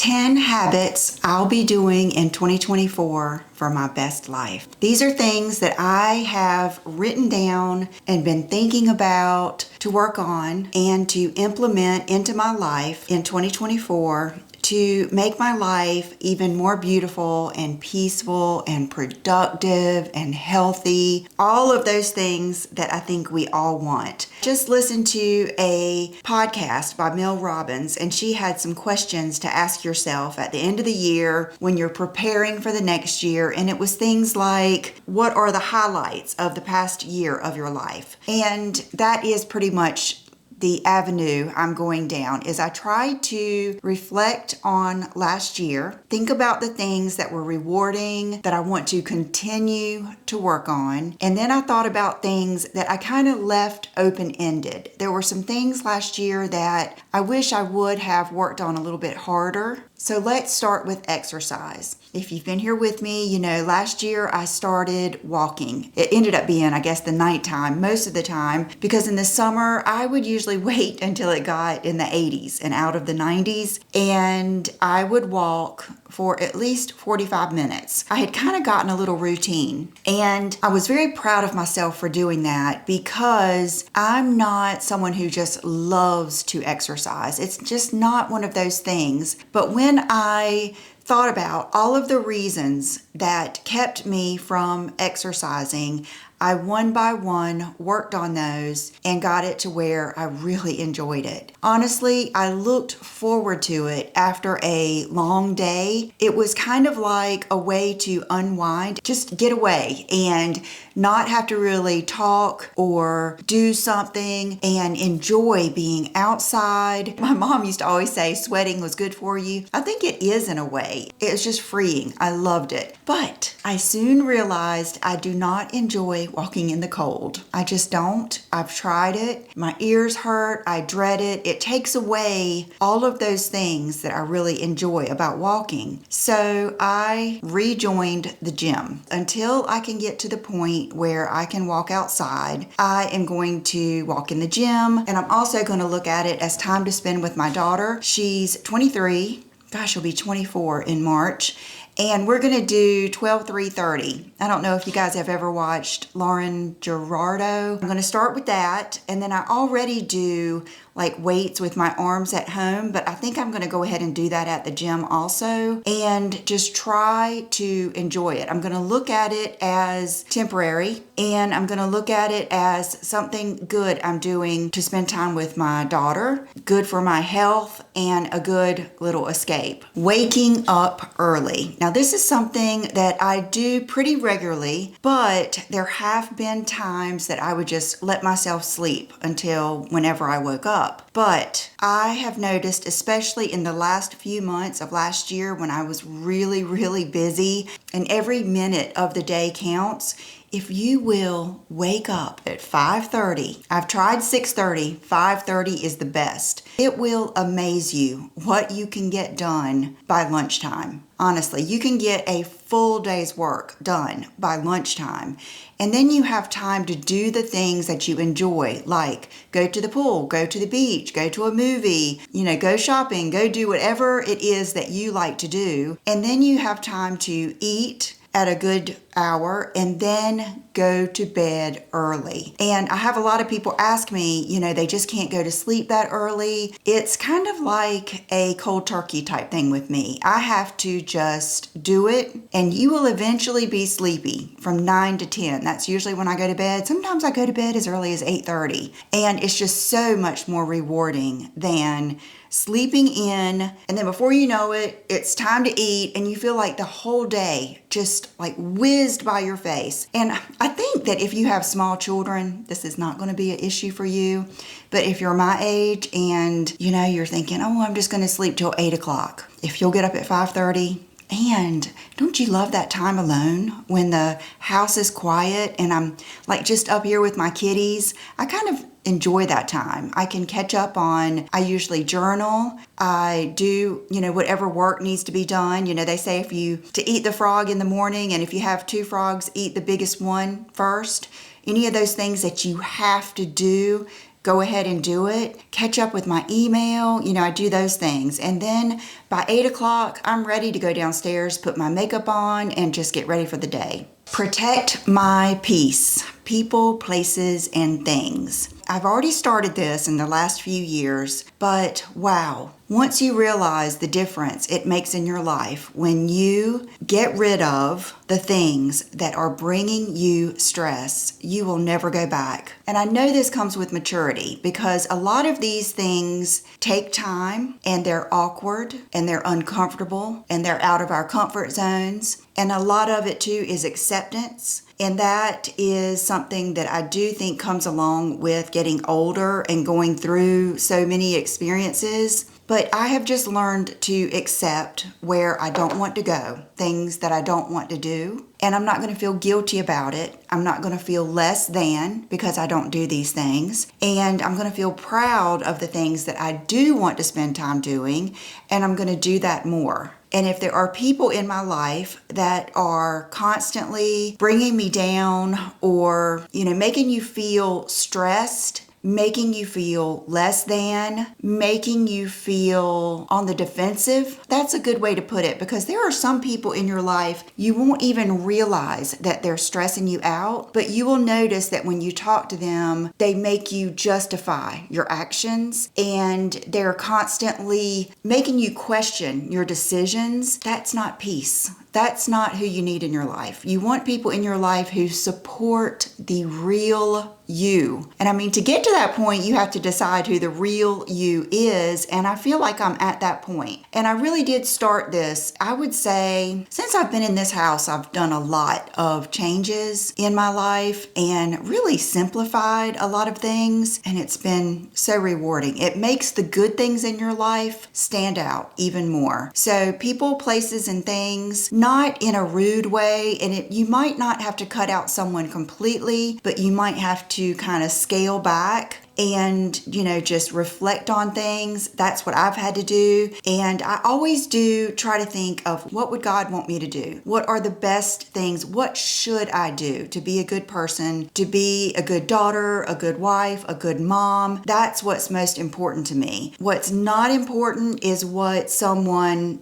10 habits I'll be doing in 2024 for my best life. These are things that I have written down and been thinking about to work on and to implement into my life in 2024 to make my life even more beautiful and peaceful and productive and healthy. All of those things that I think we all want. Just listened to a podcast by Mel Robbins, and she had some questions to ask yourself at the end of the year when you're preparing for the next year. And it was things like, what are the highlights of the past year of your life? And that is pretty much the avenue I'm going down. Is I try to reflect on last year, think about the things that were rewarding that I want to continue to work on, and then I thought about things that I kind of left open-ended. There were some things last year that I wish I would have worked on a little bit harder. So let's start with exercise. If you've been here with me, you know, last year I started walking. It ended up being, I guess, the nighttime most of the time, because in the summer I would usually wait until it got in the 80s and out of the 90s, and I would walk for at least 45 minutes. I had kind of gotten a little routine, and I was very proud of myself for doing that because I'm not someone who just loves to exercise. It's just not one of those things. But when I thought about all of the reasons that kept me from exercising, I one by one worked on those and got it to where I really enjoyed it. Honestly, I looked forward to it after a long day. It was kind of like a way to unwind, just get away and not have to really talk or do something and enjoy being outside. My mom used to always say sweating was good for you. I think it is in a way. It was just freeing. I loved it. But I soon realized I do not enjoy walking in the cold. I just don't. I've tried it. My ears hurt. I dread it. It takes away all of those things that I really enjoy about walking. So I rejoined the gym. Until I can get to the point where I can walk outside, I am going to walk in the gym, and I'm also going to look at it as time to spend with my daughter. She's 23. Gosh, she'll be 24 in March. And we're going to do 12-3-30. I don't know if you guys have ever watched Lauren Gerardo. I'm going to start with that. And then I already do like weights with my arms at home, but I think I'm going to go ahead and do that at the gym also and just try to enjoy it. I'm going to look at it as temporary, and I'm going to look at it as something good I'm doing to spend time with my daughter, good for my health, and a good little escape. Waking up early. Now, this is something that I do pretty regularly, but there have been times that I would just let myself sleep until whenever I woke up. But I have noticed, especially in the last few months of last year when I was really, really busy and every minute of the day counts, if you will wake up at 5:30, I've tried 6:30, 5:30 is the best. It will amaze you what you can get done by lunchtime. Honestly, you can get a full day's work done by lunchtime. And then you have time to do the things that you enjoy, like go to the pool, go to the beach, go to a movie, go shopping, go do whatever it is that you like to do. And then you have time to eat at a good hour and then go to bed early. And I have a lot of people ask me, they just can't go to sleep that early. It's kind of like a cold turkey type thing with me. I have to just do it, and you will eventually be sleepy from 9 to 10. That's usually when I go to bed. Sometimes I go to bed as early as 8:30, and it's just so much more rewarding than sleeping in, and then before you know it, it's time to eat, and you feel like the whole day just like whizzed by your face. And I think that if you have small children, this is not going to be an issue for you. But if you're my age and you're thinking, oh, I'm just going to sleep till 8 o'clock. If you'll get up at 5:30, and don't you love that time alone when the house is quiet and I'm like just up here with my kitties? I kind of enjoy that time. I can catch up on, I usually journal. I do, whatever work needs to be done. They say to eat the frog in the morning, and if you have 2 frogs, eat the biggest one first. Any of those things that you have to do go ahead and do it, catch up with my email, I do those things. And then by 8 o'clock, I'm ready to go downstairs, put my makeup on, and just get ready for the day. Protect my peace, people, places, and things. I've already started this in the last few years, but wow, once you realize the difference it makes in your life when you get rid of the things that are bringing you stress, you will never go back. And I know this comes with maturity because a lot of these things take time and they're awkward and they're uncomfortable and they're out of our comfort zones. And a lot of it too is acceptance. And that is something that I do think comes along with getting older and going through so many experiences. But I have just learned to accept where I don't want to go, things that I don't want to do. And I'm not going to feel guilty about it. I'm not going to feel less than because I don't do these things. And I'm going to feel proud of the things that I do want to spend time doing. And I'm going to do that more. And if there are people in my life that are constantly bringing me down or, making you feel stressed, making you feel less than, making you feel on the defensive, that's a good way to put it, because there are some people in your life you won't even realize that they're stressing you out, but you will notice that when you talk to them, they make you justify your actions and they're constantly making you question your decisions. That's not peace. That's not who you need in your life. You want people in your life who support the real you. And I mean, to get to that point, you have to decide who the real you is. And I feel like I'm at that point. And I really did start this. I would say since I've been in this house, I've done a lot of changes in my life and really simplified a lot of things. And it's been so rewarding. It makes the good things in your life stand out even more. So people, places, and things, not in a rude way. And you might not have to cut out someone completely, but you might have to kind of scale back and, just reflect on things. That's what I've had to do. And I always do try to think of what would God want me to do? What are the best things? What should I do to be a good person, to be a good daughter, a good wife, a good mom? That's what's most important to me. What's not important is what someone,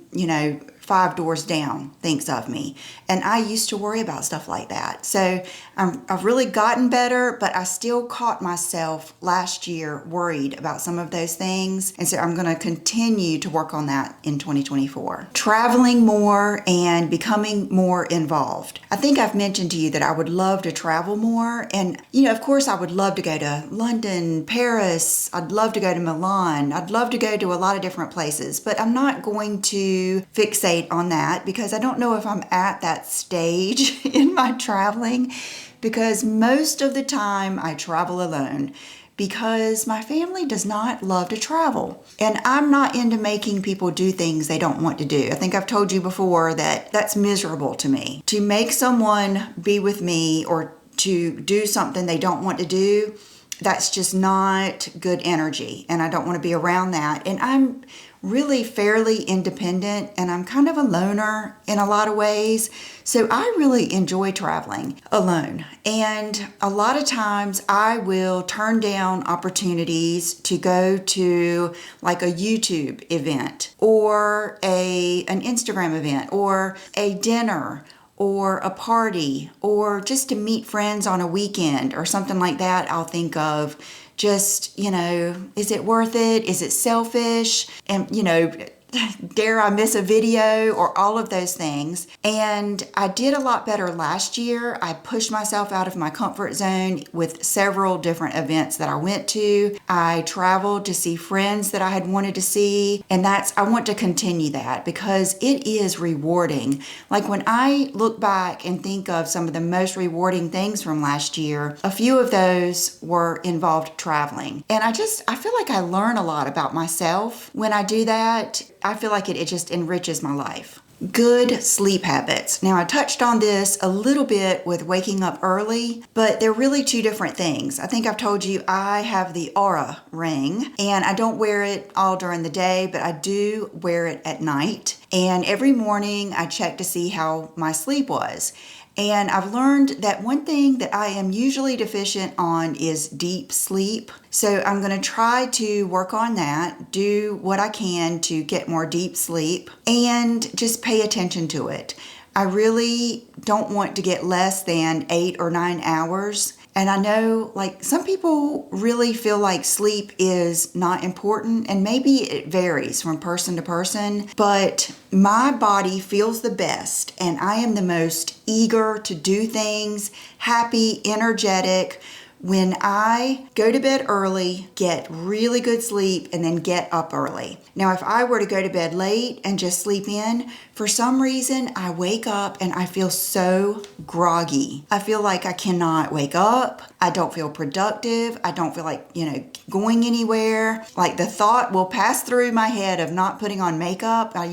5 doors down thinks of me. And I used to worry about stuff like that. So I've really gotten better, but I still caught myself last year worried about some of those things. And so I'm going to continue to work on that in 2024. Traveling more and becoming more involved. I think I've mentioned to you that I would love to travel more. And, of course, I would love to go to London, Paris. I'd love to go to Milan. I'd love to go to a lot of different places, but I'm not going to fixate on that because I don't know if I'm at that stage in my traveling, because most of the time I travel alone because my family does not love to travel. And I'm not into making people do things they don't want to do. I think I've told you before that that's miserable to me. To make someone be with me or to do something they don't want to do, that's just not good energy. And I don't want to be around that. And I'm really fairly independent and I'm kind of a loner in a lot of ways. So I really enjoy traveling alone. And a lot of times I will turn down opportunities to go to like a YouTube event or an Instagram event or a dinner or a party or just to meet friends on a weekend or something like that. I'll think of just, is it worth it? Is it selfish? And, dare I miss a video or all of those things. And I did a lot better last year. I pushed myself out of my comfort zone with several different events that I went to. I traveled to see friends that I had wanted to see. And I want to continue that because it is rewarding. Like when I look back and think of some of the most rewarding things from last year, a few of those were involved traveling. And I feel like I learn a lot about myself when I do that. I feel like it just enriches my life. Good sleep habits. Now, I touched on this a little bit with waking up early, but they're really two different things. I think I've told you I have the Aura ring, and I don't wear it all during the day, but I do wear it at night. And every morning I check to see how my sleep was. And I've learned that one thing that I am usually deficient on is deep sleep. So I'm going to try to work on that, do what I can to get more deep sleep, and just pay attention to it. I really don't want to get less than 8 or 9 hours. And I know, like, some people really feel like sleep is not important, and maybe it varies from person to person, but my body feels the best, and I am the most eager to do things, happy, energetic, when I go to bed early, get really good sleep, and then get up early. Now, if I were to go to bed late and just sleep in, for some reason, I wake up and I feel so groggy. I feel like I cannot wake up. I don't feel productive. I don't feel like, going anywhere. Like the thought will pass through my head of not putting on makeup. I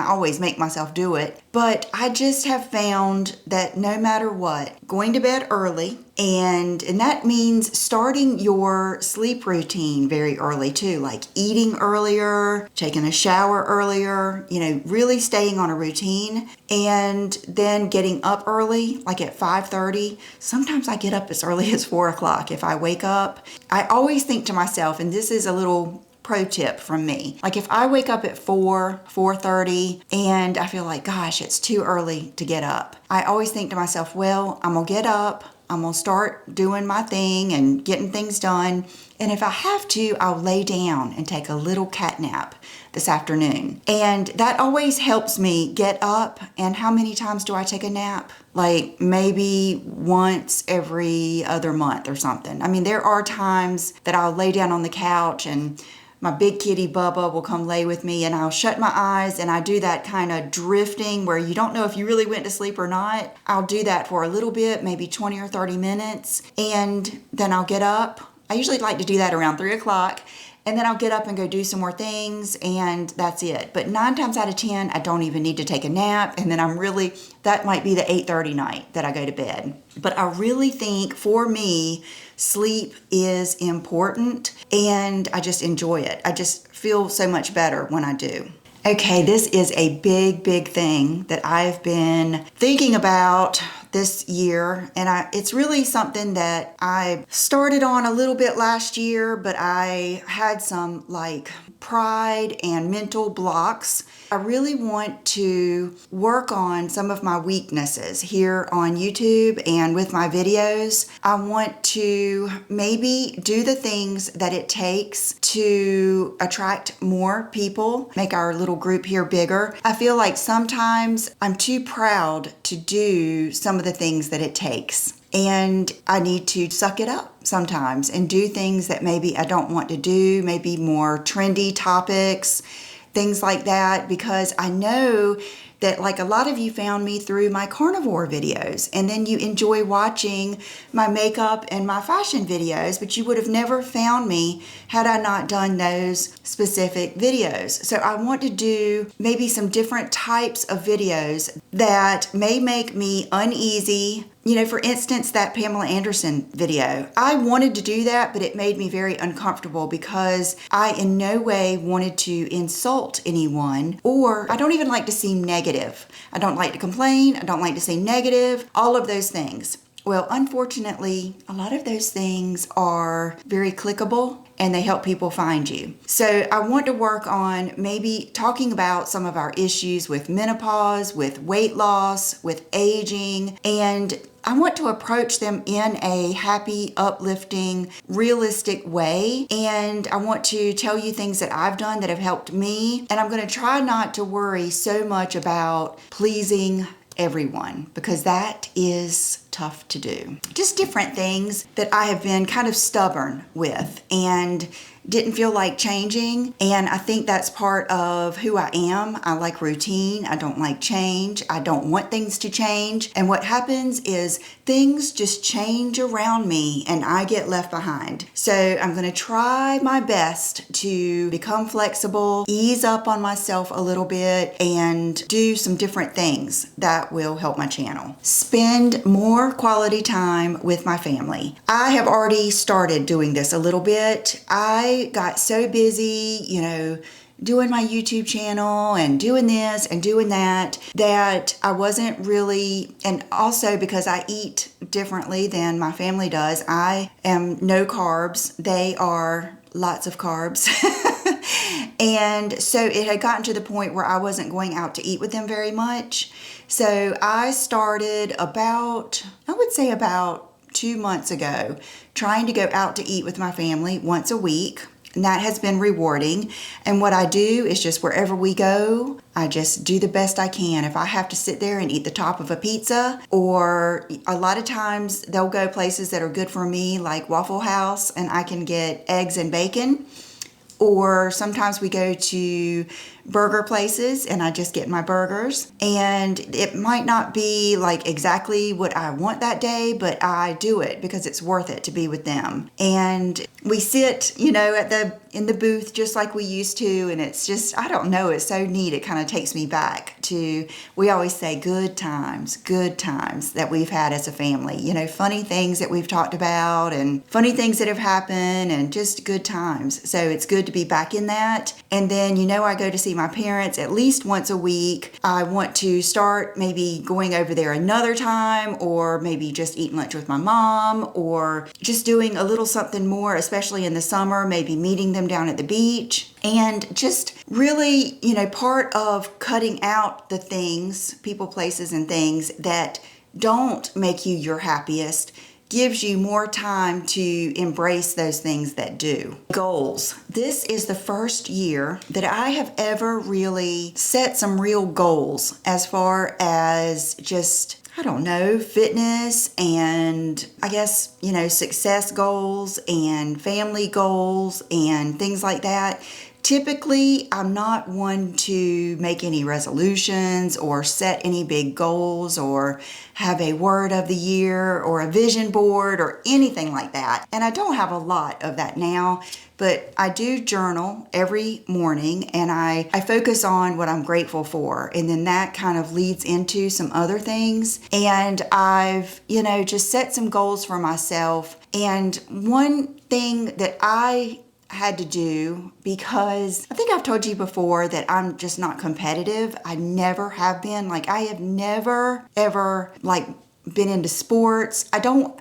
always make myself do it. But I just have found that no matter what, going to bed early, and that means starting your sleep routine very early too, like eating earlier, taking a shower earlier, really staying on a routine, and then getting up early, like at 5:30. Sometimes I get up as early as 4 o'clock if I wake up. I always think to myself, and this is a little pro tip from me, like if I wake up at 4:30 and I feel like, gosh, it's too early to get up, I always think to myself, well, I'm gonna get up, I'm gonna start doing my thing and getting things done, and if I have to, I'll lay down and take a little cat nap this afternoon. And that always helps me get up. And how many times do I take a nap? Like maybe once every other month or something. I mean, there are times that I'll lay down on the couch and my big kitty Bubba will come lay with me, and I'll shut my eyes and I do that kind of drifting where you don't know if you really went to sleep or not. I'll do that for a little bit, maybe 20 or 30 minutes, and then I'll get up. I usually like to do that around 3 o'clock, and then I'll get up and go do some more things, and that's it. But 9 times out of 10, I don't even need to take a nap, and then that might be the 8:30 night that I go to bed. But I really think for me, sleep is important, and I just enjoy it. I just feel so much better when I do. Okay, this is a big, big thing that I've been thinking about this year, and it's really something that I started on a little bit last year, but I had some pride and mental blocks. I really want to work on some of my weaknesses here on YouTube and with my videos. I want to maybe do the things that it takes to attract more people, make our little group here bigger. I feel like sometimes I'm too proud to do some of the things that it takes. And I need to suck it up sometimes and do things that maybe I don't want to do, maybe more trendy topics, things like that, because I know that a lot of you found me through my carnivore videos, and then you enjoy watching my makeup and my fashion videos, but you would have never found me had I not done those specific videos. So I want to do maybe some different types of videos that may make me uneasy. For instance, that Pamela Anderson video. I wanted to do that, but it made me very uncomfortable because I in no way wanted to insult anyone, or I don't even like to seem negative. I don't like to complain. I don't like to seem negative, all of those things. Well, unfortunately, a lot of those things are very clickable and they help people find you. So I want to work on maybe talking about some of our issues with menopause, with weight loss, with aging, and I want to approach them in a happy, uplifting, realistic way. And I want to tell you things that I've done that have helped me. And I'm going to try not to worry so much about pleasing everyone, because that is tough to do. Just different things that I have been kind of stubborn with and didn't feel like changing. And I think that's part of who I am. I like routine. I don't like change. I don't want things to change. And what happens is things just change around me and I get left behind. So I'm going to try my best to become flexible, ease up on myself a little bit, and do some different things that will help my channel. Spend more quality time with my family. I have already started doing this a little bit. I got so busy, doing my YouTube channel and doing this and doing that, that I wasn't really, and also because I eat differently than my family does. I am no carbs. They are lots of carbs. And so it had gotten to the point where I wasn't going out to eat with them very much. So I started about 2 months ago, trying to go out to eat with my family once a week. And that has been rewarding. And what I do is just wherever we go, I just do the best I can. If I have to sit there and eat the top of a pizza, or a lot of times they'll go places that are good for me, like Waffle House, and I can get eggs and bacon. Or sometimes we go to burger places and I just get my burgers. And it might not be like exactly what I want that day, but I do it because it's worth it to be with them. And we sit, in the booth just like we used to, and it's just, I don't know, it's so neat. It kind of takes me back to, we always say good times that we've had as a family. Funny things that we've talked about and funny things that have happened and just good times. So it's good to be back in that. And then, I go to see my parents at least once a week. I want to start maybe going over there another time, or maybe just eating lunch with my mom, or just doing a little something more, especially in the summer, maybe meeting them down at the beach. And just really, part of cutting out the things, people, places, and things that don't make you your happiest gives you more time to embrace those things that do. Goals. This is the first year that I have ever really set some real goals as far as just, fitness and I guess, success goals and family goals and things like that. Typically, I'm not one to make any resolutions or set any big goals or have a word of the year or a vision board or anything like that. And I don't have a lot of that now, but I do journal every morning and I focus on what I'm grateful for. And then that kind of leads into some other things. And I've, just set some goals for myself. And one thing that I had to do, because I think I've told you before that I'm just not competitive. I never have been. I have never ever been into sports. I don't,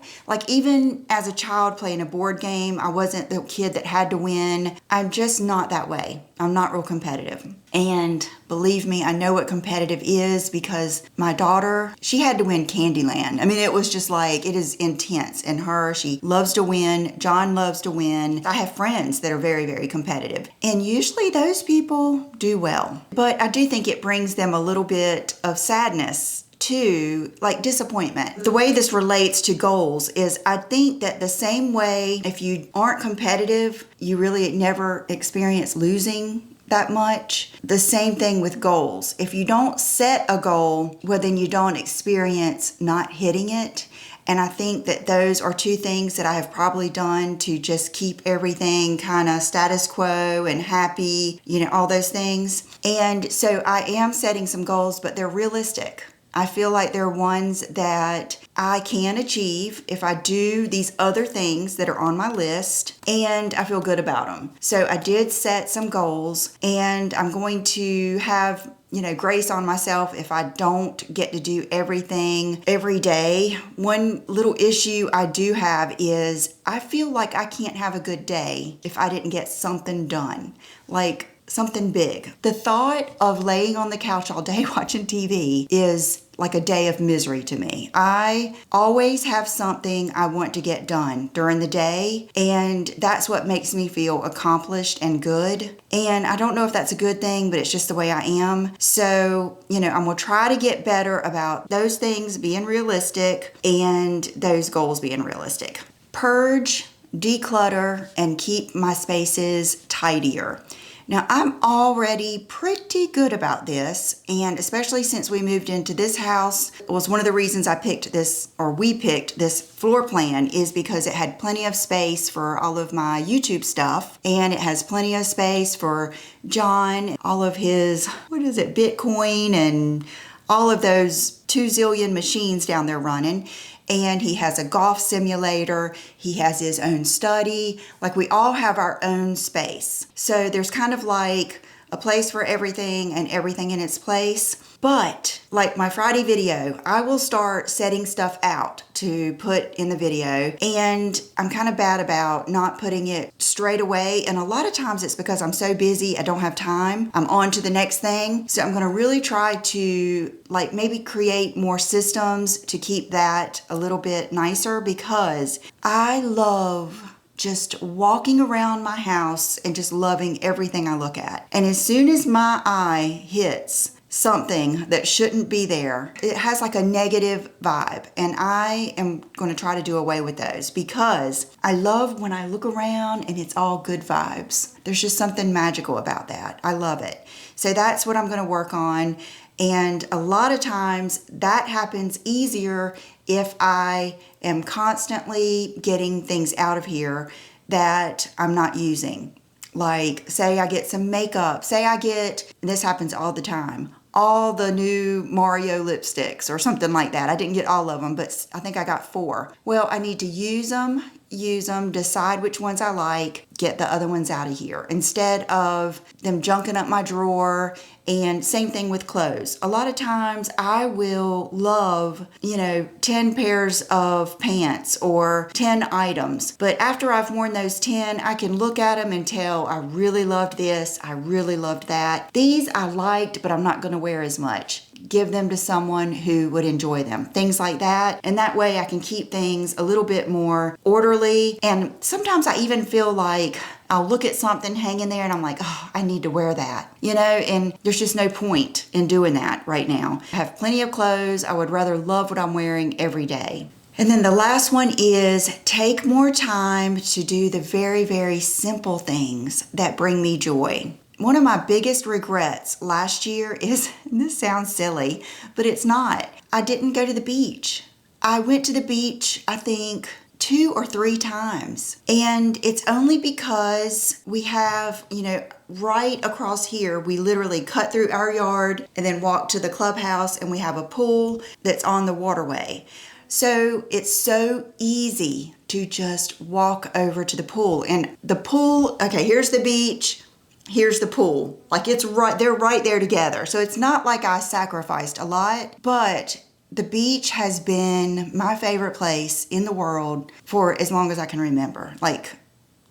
even as a child playing a board game, I wasn't the kid that had to win. I'm just not that way. I'm not real competitive. And believe me, I know what competitive is because my daughter, she had to win Candyland. It was just it is intense in her. She loves to win. John loves to win. I have friends that are very, very competitive. And usually those people do well. But I do think it brings them a little bit of sadness to disappointment. The way this relates to goals is I think that the same way if you aren't competitive, you really never experience losing that much. The same thing with goals. If you don't set a goal, well, then you don't experience not hitting it. And I think that those are two things that I have probably done to just keep everything kind of status quo and happy, all those things. And so I am setting some goals, but they're realistic. I feel like they're ones that I can achieve if I do these other things that are on my list, and I feel good about them. So I did set some goals, and I'm going to have grace on myself if I don't get to do everything every day. One little issue I do have is I feel like I can't have a good day if I didn't get something done. Something big. The thought of laying on the couch all day watching TV is like a day of misery to me. I always have something I want to get done during the day, and that's what makes me feel accomplished and good. And I don't know if that's a good thing, but it's just the way I am. So, I'm gonna try to get better about those things being realistic and those goals being realistic. Purge, declutter, and keep my spaces tidier. Now, I'm already pretty good about this, and especially since we moved into this house, was one of the reasons we picked this floor plan is because it had plenty of space for all of my YouTube stuff, and it has plenty of space for John, all of his, Bitcoin, and all of those 2 zillion machines down there running. And he has a golf simulator. He has his own study. We all have our own space. So there's kind of a place for everything and everything in its place. But like my Friday video, I will start setting stuff out to put in the video, and I'm kind of bad about not putting it straight away. And a lot of times it's because I'm so busy, I don't have time. I'm on to the next thing. So I'm going to really try to like maybe create more systems to keep that a little bit nicer, because I love just walking around my house and just loving everything I look at. And as soon as my eye hits something that shouldn't be there, it has like a negative vibe, and I am going to try to do away with those, because I love when I look around and it's all good vibes. There's just something magical about that. I love it. So that's what I'm going to work on. And a lot of times that happens easier if I am constantly getting things out of here that I'm not using. Like, say I get some makeup, say I get, and this happens all the time, all the new Mario lipsticks or something like that. I didn't get all of them, but I think I got 4. Well, I need to use them, decide which ones I like, get the other ones out of here, instead of them junking up my drawer. And same thing with clothes. A lot of times I will love, 10 pairs of pants or 10 items. But after I've worn those 10, I can look at them and tell I really loved this, I really loved that. These I liked, but I'm not going to wear as much. Give them to someone who would enjoy them. Things like that. And that way I can keep things a little bit more orderly. And sometimes I even feel like I'll look at something hanging there and I'm like, oh, I need to wear that, and there's just no point in doing that right now. I have plenty of clothes. I would rather love what I'm wearing every day. And then the last one is take more time to do the very, very simple things that bring me joy. One of my biggest regrets last year is, and this sounds silly, but it's not, I didn't go to the beach. I went to the beach, I think, 2 or 3 times. And it's only because we have, right across here, we literally cut through our yard and then walk to the clubhouse, and we have a pool that's on the waterway. So it's so easy to just walk over to the pool. And the pool, okay, here's the beach, here's the pool. Like they're right there together. So it's not like I sacrificed a lot, but the beach has been my favorite place in the world for as long as I can remember. Like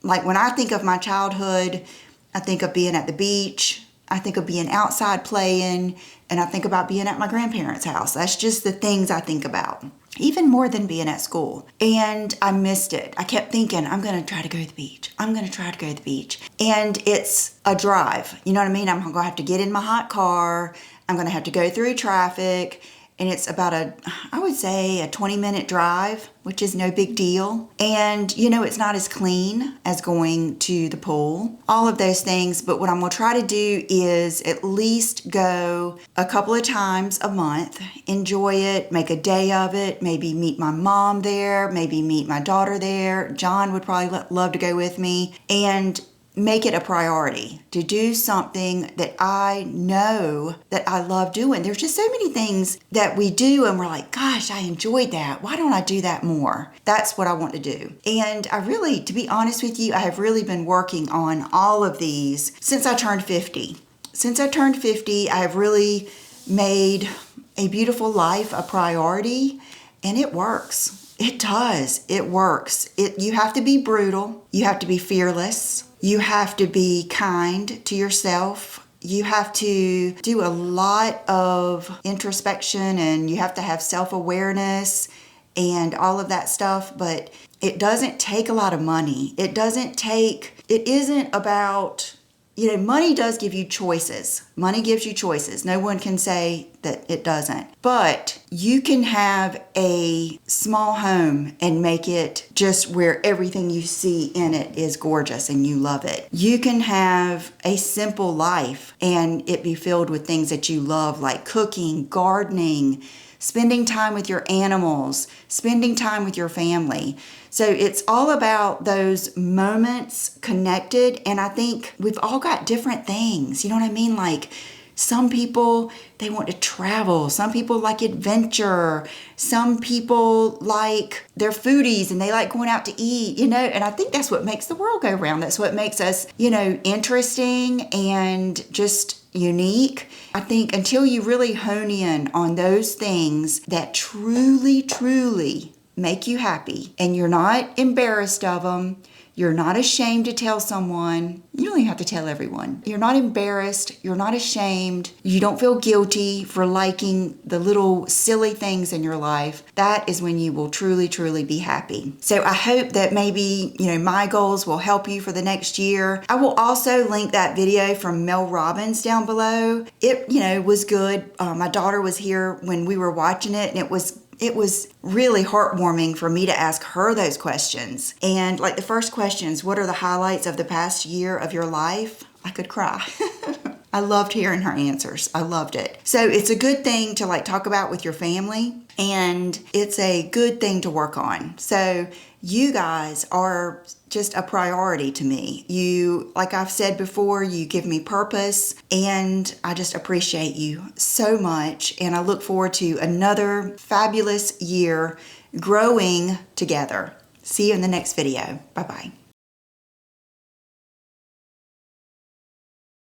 when I think of my childhood, I think of being at the beach, I think of being outside playing, and I think about being at my grandparents' house. That's just the things I think about, even more than being at school. And I missed it. I kept thinking, I'm going to try to go to the beach. I'm going to try to go to the beach. And it's a drive. You know what I mean? I'm going to have to get in my hot car. I'm going to have to go through traffic. And it's about I would say a 20-minute drive, which is no big deal. And, it's not as clean as going to the pool, all of those things. But what I'm going to try to do is at least go a couple of times a month, enjoy it, make a day of it, maybe meet my mom there, maybe meet my daughter there. John would probably love to go with me. And make it a priority to do something that I know that I love doing. There's just so many things that we do and we're like, gosh, I enjoyed that. Why don't I do that more? That's what I want to do. And to be honest with you, I have really been working on all of these since I turned 50. Since I turned 50, I have really made a beautiful life a priority, and it works. It does. It works. You have to be brutal. You have to be fearless. You have to be kind to yourself. You have to do a lot of introspection, and you have to have self-awareness and all of that stuff. But it doesn't take a lot of money. It isn't about, money does give you choices. Money gives you choices. No one can say that it doesn't. But you can have a small home and make it just where everything you see in it is gorgeous and you love it. You can have a simple life and it be filled with things that you love, like cooking, gardening, spending time with your animals, spending time with your family. So it's all about those moments connected. And I think we've all got different things. You know what I mean? Like Some people, they want to travel. Some people like adventure. Some people they're foodies and they like going out to eat, and I think that's what makes the world go round. That's what makes us, interesting and just unique. I think until you really hone in on those things that truly, truly make you happy and you're not embarrassed of them, you're not ashamed to tell someone. You don't even have to tell everyone. You're not embarrassed. You're not ashamed. You don't feel guilty for liking the little silly things in your life. That is when you will truly, truly be happy. So I hope that maybe, my goals will help you for the next year. I will also link that video from Mel Robbins down below. It, was good. My daughter was here when we were watching it, and it was really heartwarming for me to ask her those questions. And the first questions, what are the highlights of the past year of your life? I could cry. I loved hearing her answers. I loved it. So it's a good thing to talk about with your family, and it's a good thing to work on. So you guys are just a priority to me. You, like I've said before, you give me purpose, and I just appreciate you so much. And I look forward to another fabulous year growing together. See you in the next video. Bye-bye.